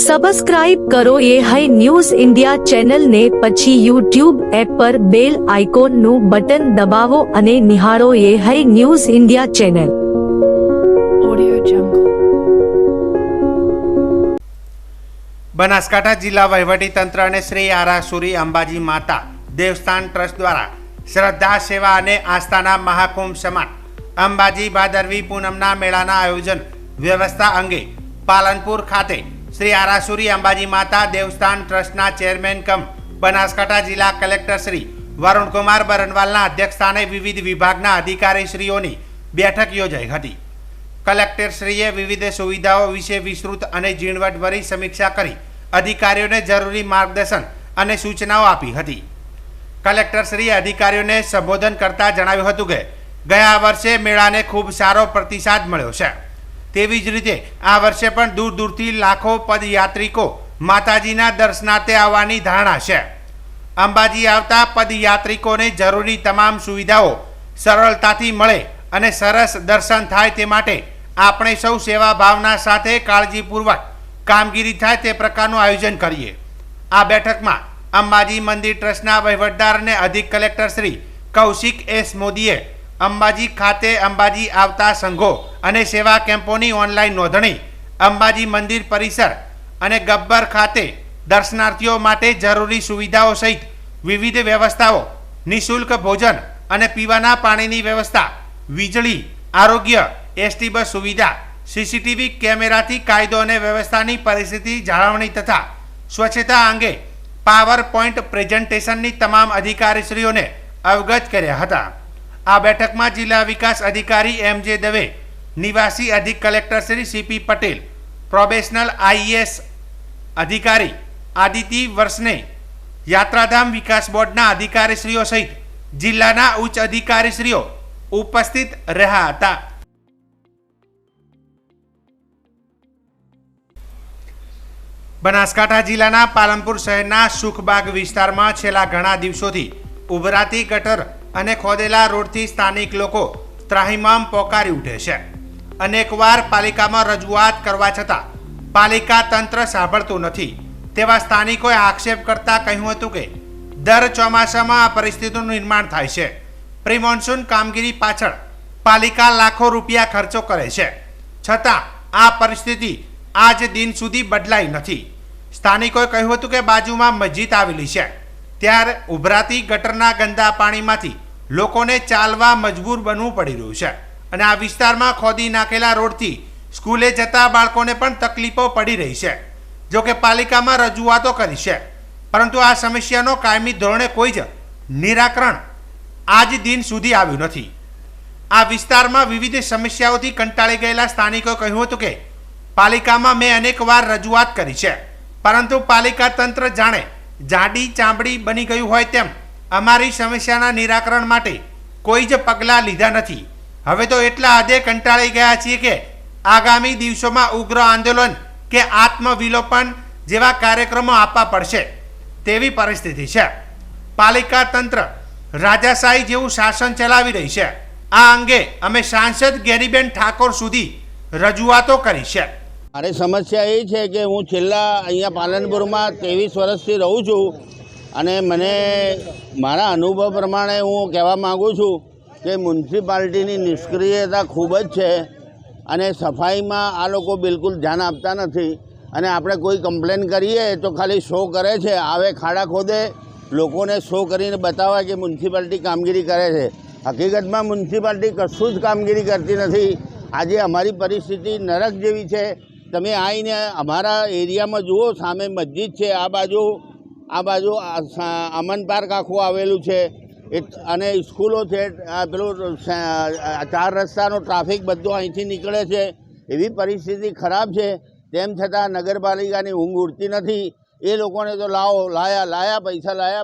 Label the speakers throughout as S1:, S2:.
S1: Subscribe કરો એ high news India channel ને પછી યુટ્યુબ એપ પર બેલ આઇકોન નું બટન દબાવો અને નિહાળો એ high news India channel.
S2: Banaskantha જિલ્લા વહીવટીતંત્ર અને શ્રી આરાસુરી અંબાજી માતા દેવસ્થાન ટ્રસ્ટ દ્વારા શ્રદ્ધા સેવા અને આસ્થાના મહાકુંભ સમાન અંબાજી ભાદરવી પૂનમના મેળાના આયોજન વ્યવસ્થા અંગે પાલનપુર ખાતે શ્રી આરાસુરી અંબાજી માતા દેવસ્થાન ટ્રસ્ટના ચેરમેન કમ બનાસકાંઠા જિલ્લા કલેક્ટર શ્રી વરુણકુમાર બરનવાલના અધ્યક્ષસ્થાને વિવિધ વિભાગના અધિકારીશ્રીઓની બેઠક યોજાઈ હતી। કલેક્ટરશ્રીએ વિવિધ સુવિધાઓ વિશે વિસ્તૃત અને ઝીણવટભરી સમીક્ષા કરી અધિકારીઓને જરૂરી માર્ગદર્શન અને સૂચનાઓ આપી હતી। કલેક્ટરશ્રીએ અધિકારીઓને સંબોધન કરતા જણાવ્યું હતું કે ગયા વર્ષે મેળાને ખૂબ સારો પ્રતિસાદ મળ્યો છે, તેવી જ રીતે આ વર્ષે પણ દૂર દૂરથી લાખો પદયાત્રિકો માતાજીના દર્શનાર્થે આવવાની ધારણા છે। અંબાજી આવતા પદયાત્રિકોને જરૂરી તમામ સુવિધાઓ સરળતાથી મળે અને સરસ દર્શન થાય તે માટે આપણે સૌ સેવા ભાવના સાથે કાળજીપૂર્વક કામગીરી થાય તે પ્રકારનું આયોજન કરીએ। આ બેઠકમાં અંબાજી મંદિર ટ્રસ્ટના વહીવટદાર અને અધિક કલેક્ટર શ્રી કૌશિક એસ મોદીએ અંબાજી ખાતે અંબાજી આવતા સંઘો અને સેવા કેમ્પોની ઓનલાઈન નોંધણી, અંબાજી મંદિર પરિસર અને ગબ્બર ખાતે દર્શનાર્થીઓ માટે જરૂરી સુવિધાઓ સહિત વિવિધ વ્યવસ્થાઓ, નિઃશુલ્ક ભોજન અને પીવાના પાણીની વ્યવસ્થા, વીજળી, આરોગ્ય, એસટી બસ સુવિધા, સીસીટીવી કેમેરાથી કાયદો અને વ્યવસ્થાની પરિસ્થિતિ જાળવણી તથા સ્વચ્છતા અંગે પાવર પોઈન્ટ પ્રેઝન્ટેશનની તમામ અધિકારીશ્રીઓને અવગત કર્યા હતા। આ બેઠકમાં જિલ્લા વિકાસ અધિકારી એમ.જે. દવે, નિવાસી અધિક collector Shri CP Patel, probational IAS અધિકારી આદિત્ય વર્ષને, યાત્રાધામ વિકાસ બોર્ડના અધિકારીશ્રીઓ સહિત જિલ્લાના ઉચ્ચ અધિકારીશ્રીઓ ઉપસ્થિત રહ્યા હતા। બનાસકાંઠા જિલ્લાના પાલનપુર શહેરના સુખબાગ વિસ્તારમાં છેલ્લા ઘણા દિવસોથી ઉભરાતી ગટર અને ખોદેલા રોડથી સ્થાનિક લોકો ત્રાહિમામ પોકારી ઉઠે છે। અનેકવાર પાલિકામાં રજૂઆત કરવા છતાં પાલિકા તંત્ર સાંભળતું નથી તેવા સ્થાનિકોએ આક્ષેપ કરતા કહ્યું હતું કે દર ચોમાસામાં આ પરિસ્થિતિનું નિર્માણ થાય છે। પ્રી મોન્સૂન કામગીરી પાછળ પાલિકા લાખો રૂપિયા ખર્ચો કરે છે, છતાં આ પરિસ્થિતિ આજ દિન સુધી બદલાઈ નથી। સ્થાનિકોએ કહ્યું હતું કે બાજુમાં મસ્જિદ આવેલી છે, ત્યારે ઉભરાતી ગટરના ગંદા પાણીમાંથી લોકોને ચાલવા મજબૂર બનવું પડી રહ્યું છે અને આ વિસ્તારમાં ખોદી નાખેલા રોડથી સ્કૂલે જતા બાળકોને પણ તકલીફો પડી રહી છે। જોકે પાલિકામાં રજૂઆતો કરી છે, પરંતુ આ સમસ્યાનો કાયમી ધોરણે કોઈ જ નિરાકરણ આજ દિન સુધી આવ્યું નથી। આ વિસ્તારમાં વિવિધ સમસ્યાઓથી કંટાળી ગયેલા સ્થાનિકોએ કહ્યું હતું કે પાલિકામાં મેં અનેકવાર રજૂઆત કરી છે, પરંતુ પાલિકા તંત્ર જાણે જાડી ચામડી બની ગયું હોય તેમ અમારી સમસ્યાના નિરાકરણ માટે કોઈ જ પગલાં લીધા નથી। હવે તો એટલા હદે કંટાળી ગયા છીએ કે આગામી દિવસોમાં ઉગ્ર આંદોલન કે આત્મવિલોપન જેવા કાર્યક્રમો આપવા પડશે તેવી પરિસ્થિતિ છે। પાલિકા તંત્ર રાજાશાહી જેવું શાસન ચલાવી રહી છે। આ અંગે અમે સાંસદ ગેરીબેન ઠાકોર સુધી રજૂઆતો કરી છે।
S3: મારી સમસ્યા એ છે કે હું છેલ્લા અહીંયા પાલનપુરમાં 23 વર્ષથી રહું છું અને મને મારા અનુભવ પ્રમાણે હું કહેવા માગું છું કે મ્યુનિસિપાલિટીની નિષ્ક્રિયતા ખૂબ જ છે અને સફાઈમાં આ લોકો બિલકુલ ધ્યાન આપતા નથી અને આપણે કોઈ કમ્પ્લેન કરીએ તો ખાલી શો કરે છે, આવે ખાડા ખોદે, લોકોને શો કરીને બતાવે કે મ્યુનિસિપાલિટી કામગીરી કરે છે। હકીકતમાં મ્યુનિસિપાલિટી કશું જ કામગીરી કરતી નથી। આજે અમારી પરિસ્થિતિ નરક જેવી છે। તમે આવીને અમારા એરિયામાં જુઓ, સામે મસ્જિદ છે, આ બાજુ અમન પાર્ક આખું આવેલું છે અને સ્કૂલો છે, પેલું 4 રસ્તાનો ટ્રાફિક બધો અહીંથી નીકળે છે। એવી પરિસ્થિતિ ખરાબ છે, તેમ છતાં નગરપાલિકાની ઊંઘ ઉડતી નથી। એ લોકોને તો લાયા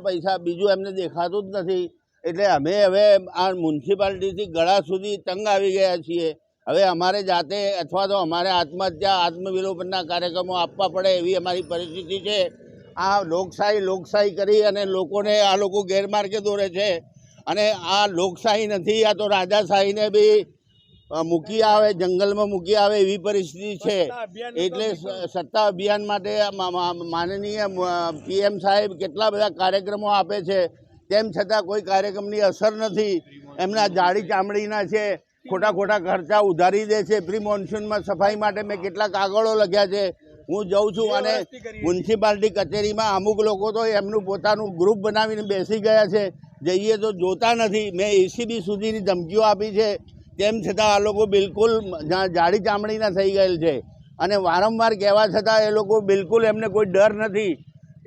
S3: પૈસા, બીજું એમને દેખાતું જ નથી। એટલે અમે હવે આ મ્યુનિસિપાલિટીથી ગળા સુધી તંગ આવી ગયા છીએ। હવે અમારે જાતે અથવા તો અમારે આત્મહત્યા, આત્મવિલોપનના કાર્યક્રમો આપવા પડે એવી અમારી પરિસ્થિતિ છે। આ લોકશાહી કરી અને લોકોને આ લોકો ગેરમાર્ગે દોરે છે અને આ લોકશાહી નથી, આ તો રાજાશાહીને બી મૂકી આવે, જંગલમાં મૂકી આવે એવી પરિસ્થિતિ છે. એટલે સત્તા અભિયાન માટે માનનીય PM સાહેબ કેટલા બધા કાર્યક્રમો આપે છે, તેમ છતાં કોઈ કાર્યક્રમની અસર નથી. એમના જાડી ચામડીના છે, ખોટા ખોટા ખર્ચા ઉધારી દે છે. પ્રી મોન્સૂનમાં સફાઈ માટે મેં કેટલા કાગળો લખ્યા છે. હું જાઉં છું અને મ્યુનિસિપાલિટી કચેરીમાં અમુક લોકો તો એમનું પોતાનું ગ્રુપ બનાવીને બેસી ગયા છે. જઈએ તો જોતા નથી. મેં ACB સુધીની ધમકીઓ આપી છે, તેમ છતાં આ લોકો બિલકુલ જાડી ચામડીના થઈ ગયેલ છે. અને વારંવાર કહેવા છતાં એ લોકો બિલકુલ એમને કોઈ ડર નથી.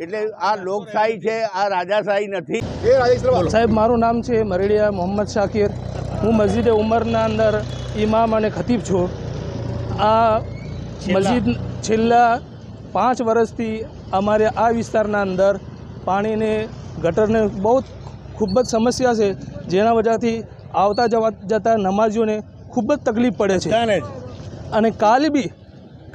S3: એટલે આ લોકશાહી છે, આ રાજાશાહી નથી.
S4: સાહેબ, મારું નામ છે મરેડિયા મોહમ્મદ શાકિર. હું મસ્જિદ ઉમરના અંદર ઇમામ અને ખતીબ છું. આ મસ્જિદ છેલ્લા 5 વર્ષથી અમારે આ વિસ્તારના અંદર પાણીને ગટરને બહુ ખૂબ જ સમસ્યા છે, જેના વજહથી આવતા જતા નમાઝીઓને ખૂબ જ તકલીફ પડે છે. અને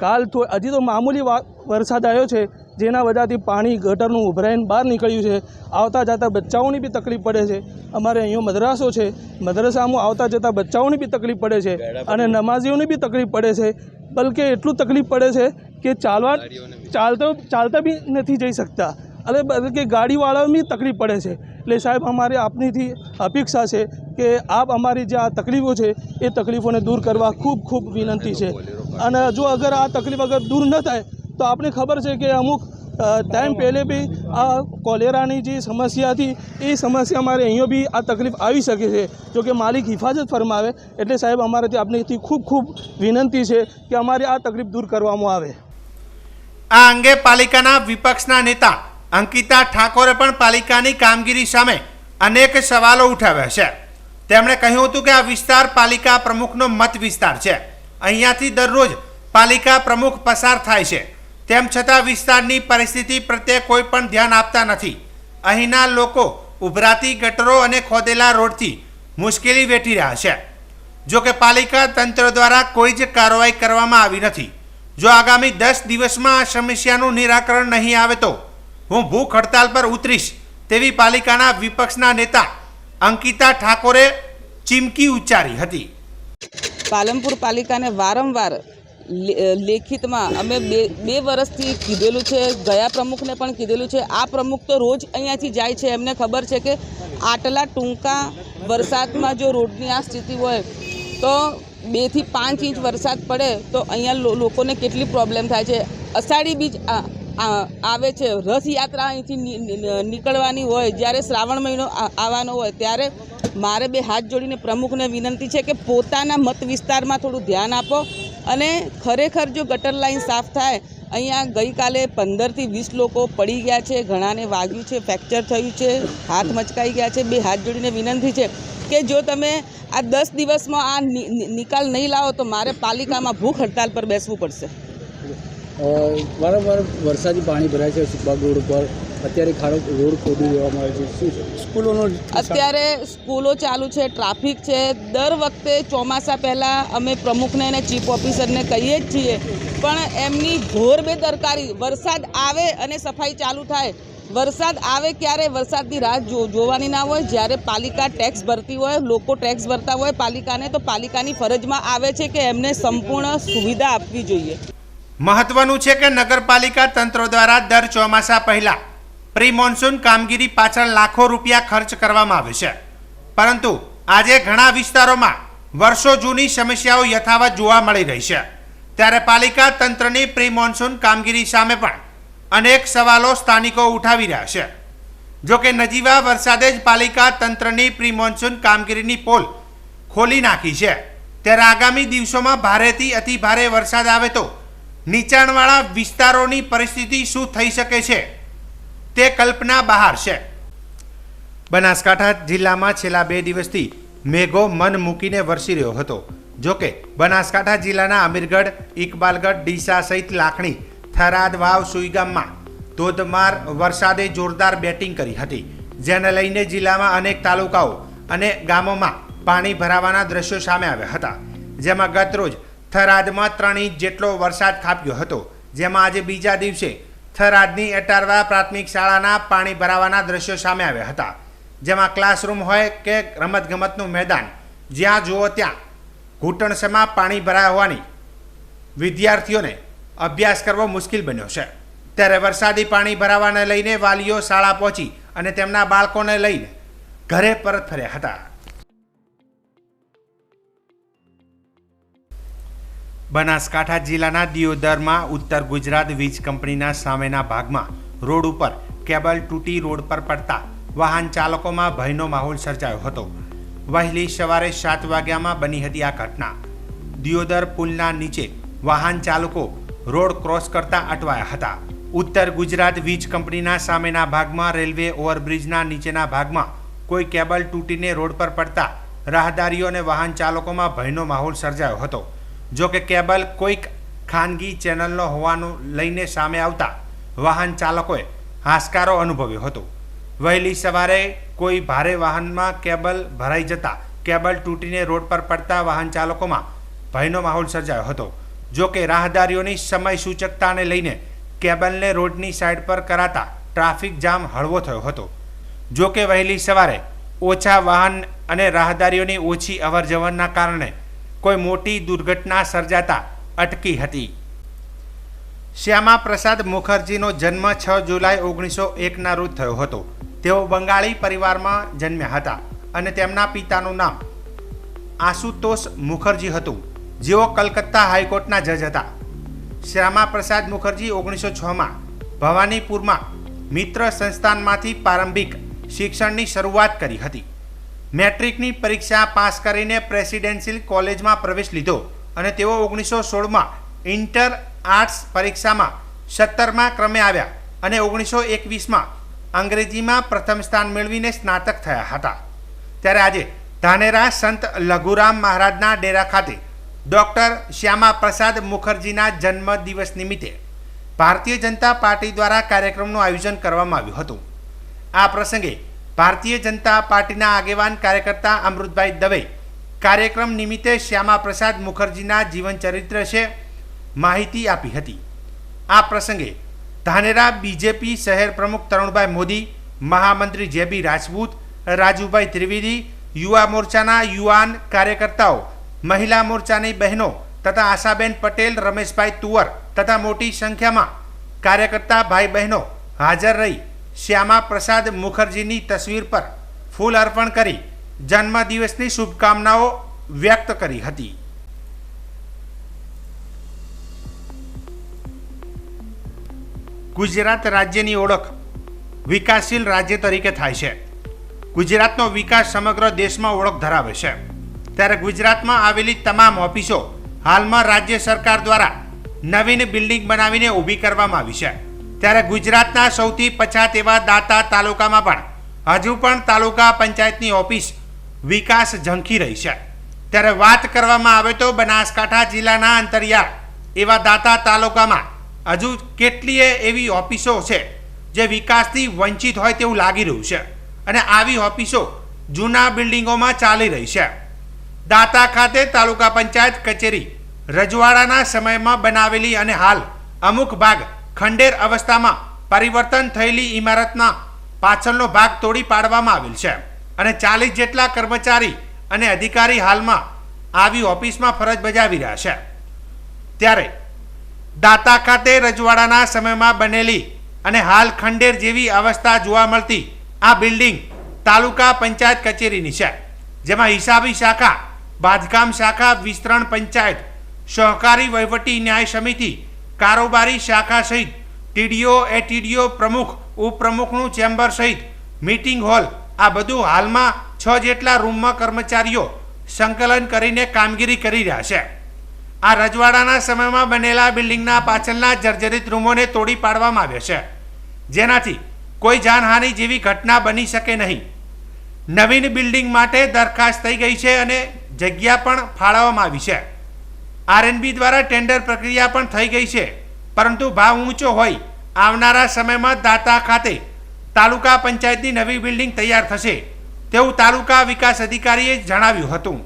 S4: કાલ તો હજી તો મામૂલી વરસાદ આવ્યો છે, જેના વજહથી પાણી ગટરનું ઉભરાઈને બહાર નીકળ્યું છે. આવતા જતા બચ્ચાઓની બી તકલીફ પડે છે. અમારે અહીંયા મદ્રાસો છે, મદ્રસામાં આવતા જતા બચ્ચાઓની બી તકલીફ પડે છે અને નમાઝીઓની બી તકલીફ પડે છે. બલકે એટલું તકલીફ પડે છે કે ચાલતા બી નથી જઈ શકતા, અને બલકે ગાડીવાળાઓને બી તકલીફ પડે છે. એટલે સાહેબ, અમારે આપનીથી અપેક્ષા છે કે આપ અમારી જે આ તકલીફો છે એ તકલીફોને દૂર કરવા ખૂબ ખૂબ વિનંતી છે. અને જો અગર આ તકલીફ અગર દૂર ન થાય તો આપને ખબર છે કે અમુક ટાઈમ પહેલે બી આ કોલેરાની જે સમસ્યા હતી એ સમસ્યા અમારે અહીંયા બી આ તકલીફ આવી શકે છે. જો કે માલિક હિફાજત ફરમાવે. એટલે સાહેબ, અમારાથી આપનેથી ખૂબ ખૂબ વિનંતી છે કે અમારી આ તકલીફ દૂર કરવામાં આવે.
S2: આ અંગે પાલિકાના વિપક્ષના નેતા અંકિતા ઠાકોરે પણ પાલિકાની કામગીરી સામે અનેક સવાલો ઉઠાવ્યા છે. તેમણે કહ્યું હતું કે આ વિસ્તાર પાલિકા પ્રમુખનો મત વિસ્તાર છે. અહીંયાથી દરરોજ પાલિકા પ્રમુખ પસાર થાય છે, તેમ છતાં વિસ્તારની પરિસ્થિતિ પ્રત્યે કોઈ પણ ધ્યાન આપતા નથી. અહીંના લોકો ઉભરાતી ગટરો અને ખોદેલા રોડથી મુશ્કેલી વેઠી રહ્યા છે. જો કે પાલિકા તંત્ર દ્વારા કોઈ જ કાર્યવાહી કરવામાં આવી નથી. જો આગામી 10 દિવસમાં આ સમસ્યાનું નિરાકરણ નહીં આવે તો હું ભૂખ હડતાલ પર ઉતરીશ તેવી પાલિકાના વિપક્ષના નેતા અંકિતા ઠાકોરે ચીમકી ઉચ્ચારી હતી.
S5: પાલનપુર પાલિકાને વારંવાર લેખિતમાં અમે બે વર્ષથી કીધેલું છે, ગયા પ્રમુખને પણ કીધેલું છે. આ પ્રમુખ તો રોજ અહીંયાથી જાય છે. એમને ખબર છે કે આટલા ટૂંકા વરસાદમાં જો રોડની આ સ્થિતિ હોય તો 2 થી 5 ઇંચ વરસાદ પડે તો અહીંયા લોકોને કેટલી પ્રોબ્લેમ થાય છે. અષાઢી બીજ આવે છે, રથયાત્રા અહીંથી નીકળવાની હોય, જ્યારે શ્રાવણ મહિનો આવવાનો હોય, ત્યારે મારે 2 હાથ જોડીને પ્રમુખને વિનંતી છે કે પોતાના મત વિસ્તારમાં થોડું ધ્યાન આપો. અને ખરેખર જો ગટર લાઈન સાફ થાય, અહીંયા ગઈકાલે 15 થી 20 લોકો પડી ગયા છે, ઘણાને વાગ્યું છે, ફ્રેક્ચર થયું છે, હાથ મચકાઈ ગયા છે. 2 હાથ જોડીને વિનંતી છે કે જો તમે આ 10 દિવસમાં આ નિકાલ નહીં લાવો તો મારે પાલિકામાં ભૂખ હડતાલ પર બેસવું પડશે.
S6: વારંવાર વરસાદી પાણી ભરાય છે સુખબાગ રોડ ઉપર. અત્યારે રોડ ખોદી દેવામાં આવે છે. શું છે સ્કૂલોનો?
S5: અત્યારે સ્કૂલો ચાલુ છે, ટ્રાફિક છે. દર વખતે ચોમાસા પહેલાં અમે પ્રમુખને અને ચીફ ઓફિસરને કહીએ જ છીએ, પણ એમની ઘોર બેદરકારી. વરસાદ આવે અને સફાઈ ચાલુ થાય. વરસાદ આવે ક્યારે? વરસાદની રાહ જોવાની ના હોય. જ્યારે પાલિકા ટેક્સ ભરતી હોય, લોકો ટેક્સ ભરતા હોય પાલિકાને, તો પાલિકાની ફરજમાં આવે છે કે એમને સંપૂર્ણ સુવિધા આપવી જોઈએ.
S2: મહત્વનું છે કે નગરપાલિકા તંત્ર દ્વારા દર ચોમાસા પહેલા પ્રી મોન્સૂન કામગીરી પાછળ લાખો રૂપિયા ખર્ચ કરવામાં આવે છે, પરંતુ આજે ઘણા વિસ્તારોમાં વર્ષો જૂની સમસ્યાઓ યથાવત જોવા મળી રહી છે. ત્યારે પાલિકા તંત્રની પ્રી મોન્સૂન કામગીરી સામે પણ અનેક સવાલો સ્થાનિકો ઉઠાવી રહ્યા છે. જો કે નજીવા વરસાદે જ પાલિકા તંત્રની પ્રી મોન્સૂન કામગીરીની પોલ ખોલી નાખી છે, ત્યારે આગામી દિવસોમાં ભારેથી અતિ ભારે વરસાદ આવે તો નીચાણવાળા વિસ્તારોની પરિસ્થિતિ શું થઈ શકે છે તે કલ્પના બહાર છે. બનાસકાંઠા જિલ્લામાં છેલ્લા 2 દિવસથી મેઘો મન મૂકીને વરસી રહ્યો હતો. જોકે બનાસકાંઠા જિલ્લાના અમીરગઢ, ઇકબાલગઢ, ડીસા સહિત લાખણી, થરાદ, વાવ, સુઈગામમાં ધોધમાર વરસાદે જોરદાર બેટિંગ કરી હતી, જેને લઈને જિલ્લામાં અનેક તાલુકાઓ અને ગામોમાં પાણી ભરાવાના દ્રશ્યો સામે આવ્યા હતા. જેમાં ગતરોજ થરાદમાં 3 ઇંચ જેટલો વરસાદ ખાબક્યો હતો. જેમાં આજે બીજા દિવસે થરાદની એટારવા પ્રાથમિક શાળાના પાણી ભરાવાના દ્રશ્યો સામે આવ્યા હતા. જેમાં ક્લાસરૂમ હોય કે રમતગમતનું મેદાન, જ્યાં જુઓ ત્યાં ઘૂંટણસમાં પાણી ભરાયા હોવાની વિદ્યાર્થીઓને અભ્યાસ કરવો મુશ્કેલ બન્યો છે। ત્યારે વરસાદી પાણી ભરાવાને લઈને વાલીઓ શાળા પહોંચી અને તેમના બાળકોને લઈને ઘરે પરત ફર્યા હતા। બનાસકાંઠા જિલ્લાના દિયોદરમાં ઉત્તર ગુજરાત વીજ કંપનીના સામેના ભાગમાં રોડ ઉપર કેબલ તૂટી રોડ પર પડતા વાહન ચાલકોમાં ભયનો માહોલ સર્જાયો હતો। વહેલી સવારે 7 વાગ્યામાં બની હતી આ ઘટના। દિયોદર પુલના નીચે વાહન ચાલકો રોડ ક્રોસ કરતા અટવાયા હતા। ઉત્તર ગુજરાત વીજ કંપનીના સામેના ભાગમાં રેલવે ઓવરબ્રિજના નીચેના ભાગમાં કોઈ કેબલ તૂટીને રોડ પર પડતા રાહદારીઓ અને વાહન ચાલકોમાં ભયનો માહોલ સર્જાયો હતો। જો કે કેબલ કોઈક ખાનગી ચેનલનો હોવાનું લઈને સામે આવતા વાહન ચાલકોએ હાશકારો અનુભવ્યો હતો। વહેલી સવારે કોઈ ભારે વાહનમાં કેબલ ભરાઈ જતા કેબલ તૂટીને રોડ પર પડતા વાહન ચાલકોમાં ભયનો માહોલ સર્જાયો હતો। જો કે રાહદારીઓની સમય સૂચકતાને લઈને કેબલને રોડની સાઈડ પર કરાતા ટ્રાફિક જામ હળવો થયો હતો। જો કે વહેલી સવારે ઓછા વાહન અને રાહદારીઓની ઓછી અવરજવરના કારણે કોઈ મોટી દુર્ઘટના સર્જાતા અટકી હતી। શ્યામા પ્રસાદ મુખર્જીનો જન્મ 6 જુલાઈ 1901ના રોજ થયો હતો। તેઓ બંગાળી પરિવારમાં જન્મ્યા હતા અને તેમના પિતાનું નામ આશુતોષ મુખર્જી હતું, જેઓ કલકત્તા હાઈકોર્ટના જજ હતા। શ્યામા પ્રસાદ મુખર્જી 1906માં ભવાનીપુરમાં મિત્ર સંસ્થાનમાંથી પ્રારંભિક શિક્ષણની શરૂઆત કરી હતી। મેટ્રિકની પરીક્ષા પાસ કરીને પ્રેસિડેન્શિયલ કોલેજમાં પ્રવેશ લીધો અને તેઓ 1916માં ઇન્ટર આર્ટ્સ પરીક્ષામાં 17મા ક્રમે આવ્યા અને 1921માં અંગ્રેજીમાં પ્રથમ સ્થાન મેળવીને સ્નાતક થયા હતા। ત્યારે આજે ધાનેરા સંત લઘુરામ મહારાજના ડેરા ખાતે ડૉક્ટર શ્યામા પ્રસાદ મુખર્જીના જન્મદિવસ નિમિત્તે ભારતીય જનતા પાર્ટી દ્વારા કાર્યક્રમનું આયોજન કરવામાં આવ્યું હતું। આ પ્રસંગે ભારતીય જનતા પાર્ટીના આગેવાન કાર્યકર્તા અમૃતભાઈ દવે કાર્યક્રમ નિમિત્તે શ્યામા પ્રસાદ મુખર્જીના જીવનચરિત્ર વિશે માહિતી આપી હતી। આ પ્રસંગે ધાનેરા બીજેપી શહેર પ્રમુખ તરુણભાઈ મોદી, મહામંત્રી જેબી રાજપૂત, રાજુભાઈ ત્રિવેદી, યુવા મોરચાના યુવાન કાર્યકર્તાઓ, મહિલા મોરચાની બહેનો તથા આશાબેન પટેલ, રમેશભાઈ તુવર તથા મોટી સંખ્યામાં કાર્યકર્તા ભાઈ બહેનો હાજર રહી શ્યામા પ્રસાદ મુખર્જીની તસવીર પર ફૂલ અર્પણ કરી જન્મદિવસની શુભકામનાઓ વ્યક્ત કરી હતી। ગુજરાત રાજ્યની ઓળખ વિકાસશીલ રાજ્ય તરીકે થાય છે। ગુજરાતનો વિકાસ સમગ્ર દેશમાં ઓળખ ધરાવે છે। ત્યારે ગુજરાતમાં આવેલી તમામ ઓફિસો હાલમાં રાજ્ય સરકાર દ્વારા નવીન બિલ્ડિંગ બનાવીને ઊભી કરવામાં આવી છે। ત્યારે ગુજરાતના સૌથી પછાત એવા દાંતા તાલુકામાં પણ હજુ પણ તાલુકા પંચાયતની ઓફિસ વિકાસ ઝંખી રહી છે। ત્યારે વાત કરવામાં આવે તો બનાસકાંઠા જિલ્લાના અંતરિયાળ એવા દાંતા તાલુકામાં હજુ કેટલીય એવી ઓફિસો છે જે વિકાસથી વંચિત હોય તેવું લાગી રહ્યું છે અને આવી ઓફિસો જૂના બિલ્ડિંગોમાં ચાલી રહી છે। દાંતા ખાતે તાલુકા પંચાયત કચેરી રજવાડાના સમયમાં બનાવેલી અને હાલ અમુક ભાગ ખંડેર અવસ્થામાં પરિવર્તન થયેલી ઇમારતના પાછળનો ભાગ તોડી પાડવામાં આવેલ છે અને 40 જેટલા કર્મચારી અને અધિકારી હાલમાં આવી ઓફિસમાં ફરજ બજાવી રહ્યા છે। ત્યારે દાંતા ખાતે રજવાડાના સમયમાં બનેલી અને હાલ ખંડેર જેવી અવસ્થા જોવા મળતી આ બિલ્ડિંગ તાલુકા પંચાયત કચેરીની છે, જેમાં હિસાબી શાખા, બાંધકામ શાખા, વિસ્તરણ પંચાયત, સહકારી વહીવટી ન્યાય સમિતિ, કારોબારી શાખા સહિત ટીડીઓ, એટીડીઓ, પ્રમુખ, ઉપપ્રમુખનું ચેમ્બર સહિત મીટિંગ હોલ, આ બધું હાલમાં 6 જેટલા રૂમમાં કર્મચારીઓ સંકલન કરીને કામગીરી કરી રહ્યા છે। આ રજવાડાના સમયમાં બનેલા બિલ્ડિંગના પાછળના જર્જરિત રૂમોને તોડી પાડવામાં આવ્યા છે, જેનાથી કોઈ જાનહાનિ જેવી ઘટના બની શકે નહીં। નવીન બિલ્ડિંગ માટે દરખાસ્ત થઈ ગઈ છે અને જગ્યા પણ ફાળવવામાં આવી છે। આરએનબી દ્વારા ટેન્ડર પ્રક્રિયા પણ થઈ ગઈ છે, પરંતુ ભાવ ઊંચો હોય આવનારા સમયમાં દાંતા ખાતે તાલુકા પંચાયતની નવી બિલ્ડિંગ તૈયાર થશે તેવું તાલુકા વિકાસ અધિકારીએ જણાવ્યું હતું।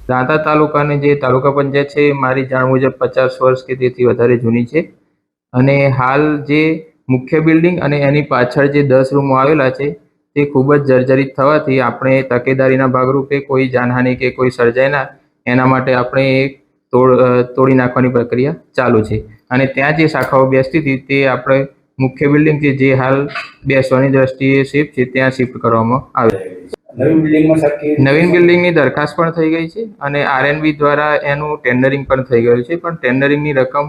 S7: દાંતા તાલુકાની જે તાલુકા પંચાયત છે મારી જાણ મુજબ 50 વર્ષ કે તેથી વધારે જૂની છે અને હાલ જે મુખ્ય બિલ્ડિંગ અને એની પાછળ જે 10 રૂમો આવેલા છે તે ખૂબ જ જર્જરિત થવાથી આપણે તકેદારીના ભાગરૂપે કોઈ જાનહાનિ કે કોઈ સર્જાય ના એના માટે આપણે તોડી નાખવાની પ્રક્રિયા ચાલુ છે. અને ત્યાં જે શાખાઓ બેસતી હતી તે આપણે મુખ્ય બિલ્ડિંગ છે જે હાલ બેસવાની દ્રષ્ટિએ શિફ્ટ છે ત્યાં શિફ્ટ કરવામાં આવે. નવીન બિલ્ડિંગની દરખાસ્ત પણ થઈ ગઈ છે અને RNB દ્વારા એનું ટેન્ડરિંગ પણ થઈ ગયું છે, પણ ટેન્ડરિંગની રકમ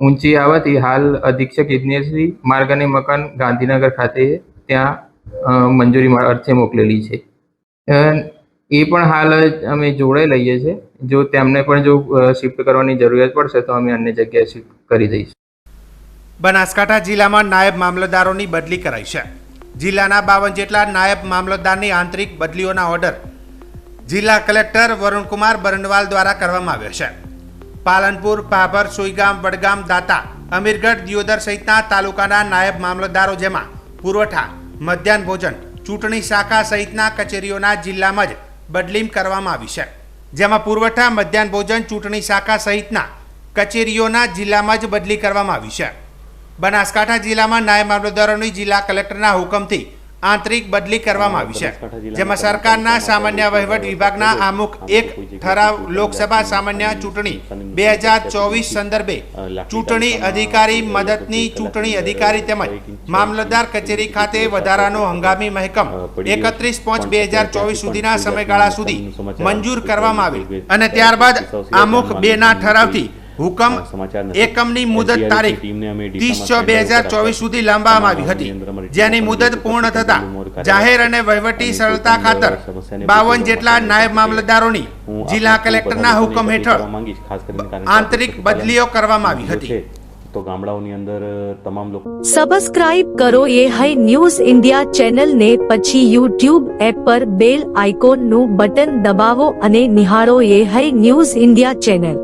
S7: ઊંચી આવવાથી હાલ અધિક્ષક ઇજનેરશ્રી માર્ગ અને મકાન ગાંધીનગર ખાતે ત્યાં મંજૂરી અર્થે મોકલેલી છે. એ પણ હાલ અમે જોડાઈ લઈએ છીએ. જો તેમને પણ જો શિફ્ટ કરવાની જરૂરિયાત પડશે તો અમે અન્ય જગ્યાએ શિફ્ટ કરી દઈશું.
S2: બનાસકાંઠા જિલ્લામાં નાયબ મામલતદારોની બદલી કરાઈ છે. જિલ્લાના 52 જેટલા નાયબ મામલતદારની આંતરિક બદલીઓના ઓર્ડર જિલ્લા કલેક્ટર વરુણકુમાર બરનવાલ દ્વારા કરવામાં આવ્યા છે. પાલનપુર, ભાભર, સુઈગામ, વડગામ, દાતા, અમીરગઢ, દિયોદર સહિતના તાલુકાના નાયબ મામલતદારો જેમાં પુરવઠા, મધ્યાહન ભોજન, ચૂંટણી શાખા સહિતના કચેરીઓના જિલ્લામાં જ બદલી કરવામાં આવી છે. જેમાં પુરવઠા, મધ્યાહન ભોજન, ચૂંટણી શાખા સહિતના કચેરીઓના જિલ્લામાં જ બદલી કરવામાં આવી છે. બનાસકાંઠા જિલ્લામાં નાયબ મામલતદારોની જિલ્લા કલેક્ટરના હુકમથી આંતરિક બદલી કરવામાં આવી છે. જેમાં સરકારના સામાન્ય વહીવટ વિભાગના આમુખ એક ઠરાવ લોકસભા સામાન્ય ચૂંટણી 2024 સંદર્ભે ચૂંટણી અધિકારી, મદદની ચૂંટણી અધિકારી તેમજ મામલતદાર કચેરી ખાતે વધારાનો હંગામી મહેકમ 31/5/2024 સુધીના સમયગાળા સુધી મંજૂર કરવામાં આવેલ અને ત્યારબાદ આમુખ 2 ના ઠરાવથી હુકમ એકમની મુદત તારીખ 30/6/2024 સુધી લાંબવામાં આવી હતી. જેની મુદત પૂર્ણ થતા જાહેર અને વહીવટી સરળતા ખાતર 52 જેટલા નાયબ મામલતદારોની જિલ્લા કલેક્ટરના હુકમ હેઠળ આંતરિક બદલીઓ કરવામાં આવી હતી.
S8: તો ગામડાઓની અંદર તમામ લોકો
S1: સબસ્ક્રાઇબ કરો એ હાઈ ન્યૂઝ ઇન્ડિયા ચેનલને, પછી YouTube એપ પર બેલ આઇકોનનું બટન દબાવો અને નિહાળો એ હાઈ ન્યૂઝ ઇન્ડિયા ચેનલ.